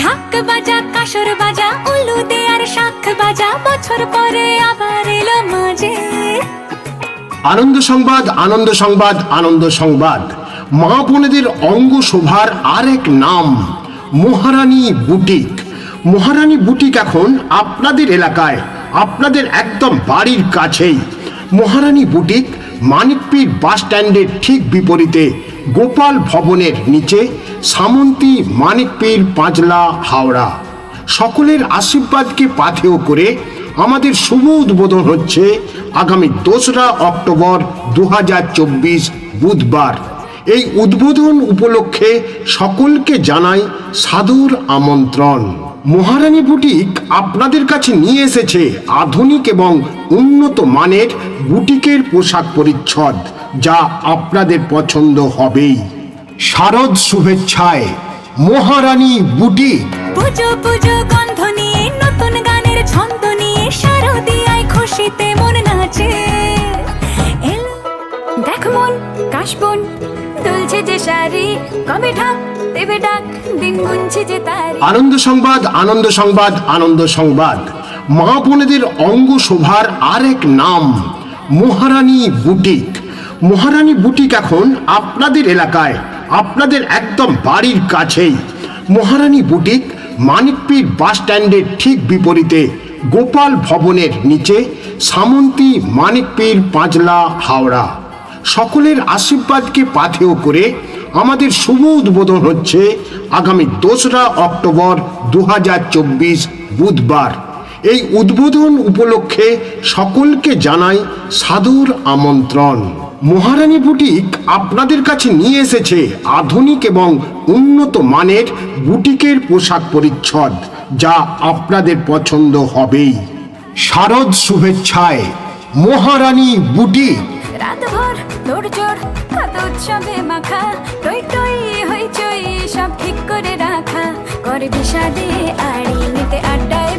ঢাক বাজা কাসর বাজা উলু দে আর শাখ বাজা, বছর পরে আবার এলো মাঝে। আনন্দ সংবাদ, আনন্দ সংবাদ, আনন্দ সংবাদ। মা বোনেদের অঙ্গ শোভার আরেক নাম মহারানী বুটিক। মহারানী বুটিক এখন আপনাদের এলাকায়, আপনাদের একদম বাড়ির কাছেই। মহারানী বুটিক মানিকপীর বাস স্ট্যান্ডের ঠিক বিপরীতে, গোপাল ভবনের নিচে, সামন্তী, মানিকপীর, পাঁচলা, হাওড়া। সকলের আশীর্বাদকে পাথেয় করে আমাদের শুভ উদ্বোধন হচ্ছে আগামী 2রা অক্টোবর 2024 বুধবার। এই উদ্বোধন উপলক্ষে সকলকে জানাই সাদর আমন্ত্রণ। মহারানী বুটিক আপনাদের কাছে নিয়ে এসেছে আধুনিক এবং উন্নত মানের বুটিকের পোশাক পরিচ্ছদ, যা আপনাদের পছন্দ হবেই। শারদ শুভেচ্ছায় মহারানী বুটিক। পুজো পুজো গন্ধ নিয়ে, নতুন গানের ছন্দ নিয়ে, শারদিয়ায় খুশিতে মন নাচে। এলো দেখ মন কাশবন দুলছে যে শাড়ি, কবে ঢাক দেবে ডাক, দিন গুনছে যে তারি। আনন্দ সংবাদ, আনন্দ সংবাদ, আনন্দ সংবাদ। মা বোনেদের অঙ্গ শোভার আরেক নাম মহারানী বুটিক। মহারানী বুটিক এখন আপনাদের এলাকায়, আপনাদের একদম বাড়ির কাছেই। মহারানী বুটিক মানিকপীর বাস স্ট্যান্ডের ঠিক বিপরীতে, গোপাল ভবনের নিচে, সামন্তী, মানিকপীর, পাঁচলা, হাওড়া। সকলের আশীর্বাদকে পাথেয় করে আমাদের শুভ উদ্বোধন হচ্ছে আগামী 2রা অক্টোবর 2024 বুধবার। এই উদ্বোধন উপলক্ষে সকলকে জানাই সাদর আমন্ত্রণ। মহারানী বুটিক আপনাদের কাছে নিয়ে এসেছে আধুনিক এবং উন্নত মানের বুটিকের পোশাক পরিচ্ছদ, যা আপনাদের পছন্দ হবেই। শারদ শুভেচ্ছায় মহারানী বুটিক। রাতভর তোড়জোড়, কত উৎসবে মাখা, টই টই হইচই সব ঠিক করে রাখা, করে বিষাদে আড়ি নিতে আড্ডায়